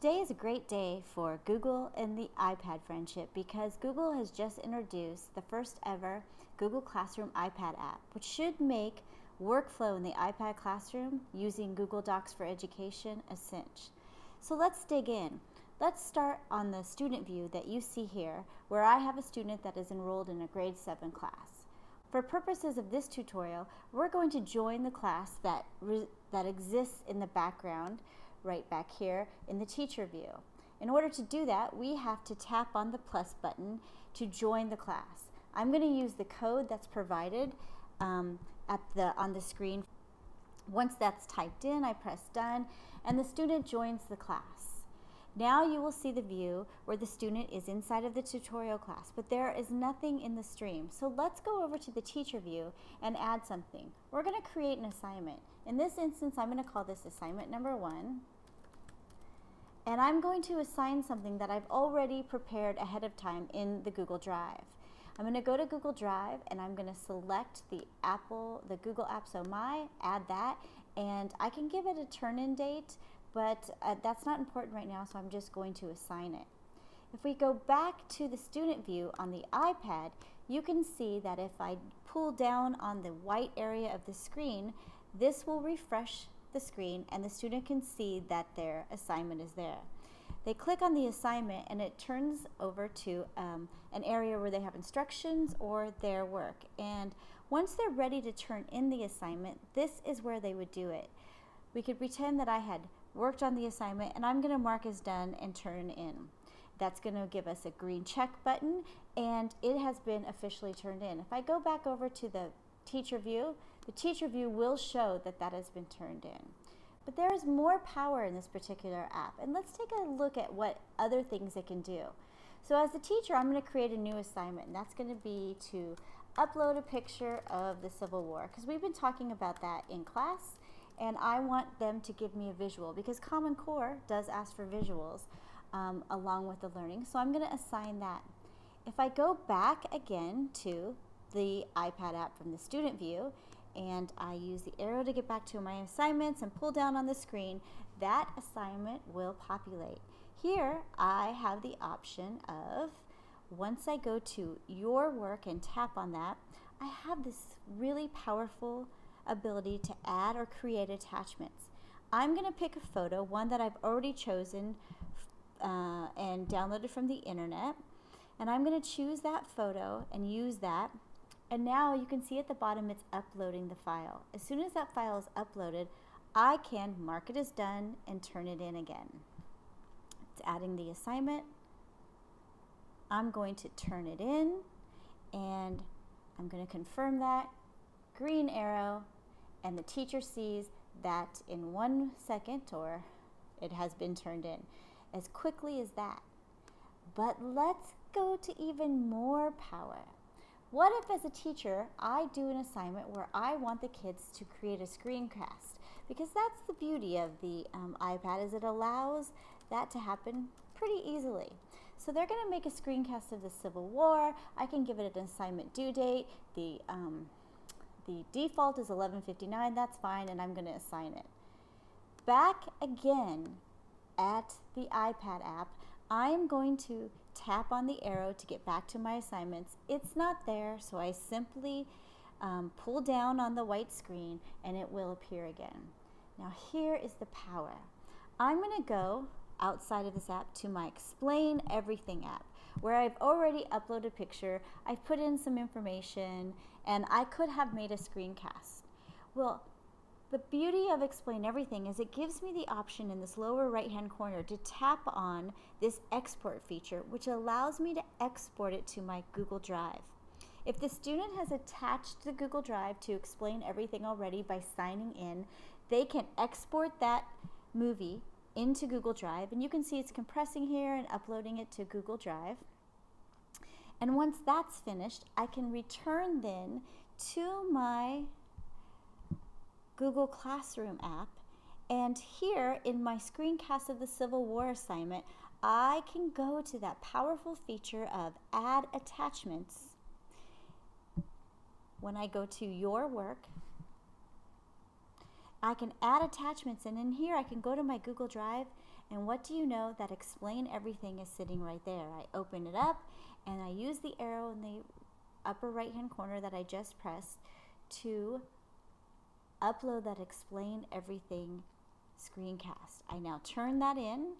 Today is a great day for Google and the iPad friendship because Google has just introduced the first ever Google Classroom iPad app, which should make workflow in the iPad classroom using Google Docs for Education a cinch. So let's dig in. Let's start on the student view that you see here, where I have a student that is enrolled in a grade 7 class. For purposes of this tutorial, we're going to join the class that exists in the background right back here in the teacher view. In order to do that, we have to tap on the plus button to join the class. I'm going to use the code that's provided on the screen. Once that's typed in, I press done and the student joins the class. Now you will see the view where the student is inside of the tutorial class, but there is nothing in the stream. So let's go over to the teacher view and add something. We're going to create an assignment. In this instance, I'm going to call this assignment number 1. And I'm going to assign something that I've already prepared ahead of time in the Google Drive. I'm going to go to Google Drive and I'm going to select the Google app, so add that, and I can give it a turn-in date, but that's not important right now, so I'm just going to assign it. If we go back to the student view on the iPad, you can see that if I pull down on the white area of the screen, this will refresh the screen and the student can see that their assignment is there. They click on the assignment and it turns over to an area where they have instructions or their work. And once they're ready to turn in the assignment, this is where they would do it. We could pretend that I had worked on the assignment and I'm going to mark as done and turn in. That's going to give us a green check button and it has been officially turned in. If I go back over to the teacher view, the teacher view will show that that has been turned in. But there is more power in this particular app, and let's take a look at what other things it can do. So as a teacher, I'm going to create a new assignment, and that's going to be to upload a picture of the Civil War, because we've been talking about that in class, and I want them to give me a visual, because Common Core does ask for visuals along with the learning, so I'm going to assign that. If I go back again to the iPad app from the student view, and I use the arrow to get back to my assignments and pull down on the screen, that assignment will populate. Here I have the option of, once I go to your work and tap on that, I have this really powerful ability to add or create attachments. I'm going to pick a photo, one that I've already chosen and downloaded from the internet, and I'm going to choose that photo and use that. And now you can see at the bottom it's uploading the file. As soon as that file is uploaded, I can mark it as done and turn it in again. It's adding the assignment. I'm going to turn it in and I'm going to confirm that. Green arrow, and the teacher sees that in 1 second, or it has been turned in. As quickly as that. But let's go to even more power. What if, as a teacher, I do an assignment where I want the kids to create a screencast? Because that's the beauty of the iPad, is it allows that to happen pretty easily. So they're going to make a screencast of the Civil War. I can give it an assignment due date. The default is 11:59. That's fine, and I'm going to assign it. Back again at the iPad app, I am going to tap on the arrow to get back to my assignments. It's not there, so I simply pull down on the white screen and it will appear again. Now here is the power. I'm going to go outside of this app to my Explain Everything app, where I've already uploaded a picture, I've put in some information, and I could have made a screencast. Well, the beauty of Explain Everything is it gives me the option in this lower right hand corner to tap on this export feature, which allows me to export it to my Google Drive. If the student has attached the Google Drive to Explain Everything already by signing in, they can export that movie into Google Drive, and you can see it's compressing here and uploading it to Google Drive. And once that's finished, I can return then to my Google Classroom app, and here in my screencast of the Civil War assignment, I can go to that powerful feature of add attachments. When I go to your work, I can add attachments, and in here I can go to my Google Drive And what do you know? That Explain Everything is sitting right there. I open it up and I use the arrow in the upper right hand corner that I just pressed to upload that Explain Everything screencast. I now turn that in.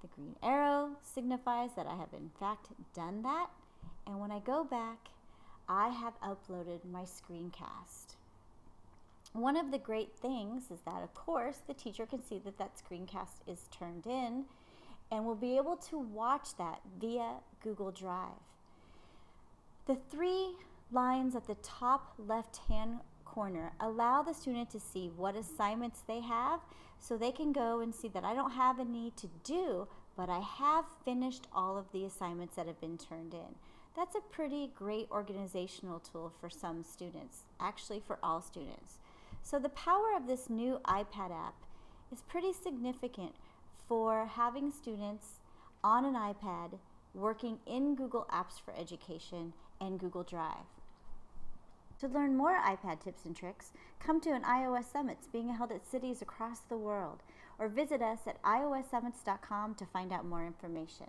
The green arrow signifies that I have in fact done that. And when I go back, I have uploaded my screencast. One of the great things is that, of course, the teacher can see that that screencast is turned in and will be able to watch that via Google Drive. The 3 lines at the top left-hand corner allow the student to see what assignments they have, so they can go and see that I don't have any to do, but I have finished all of the assignments that have been turned in. That's a pretty great organizational tool for some students, actually for all students. So the power of this new iPad app is pretty significant for having students on an iPad working in Google Apps for Education and Google Drive. To learn more iPad tips and tricks, come to an iOS Summits being held at cities across the world, or visit us at iossummits.com to find out more information.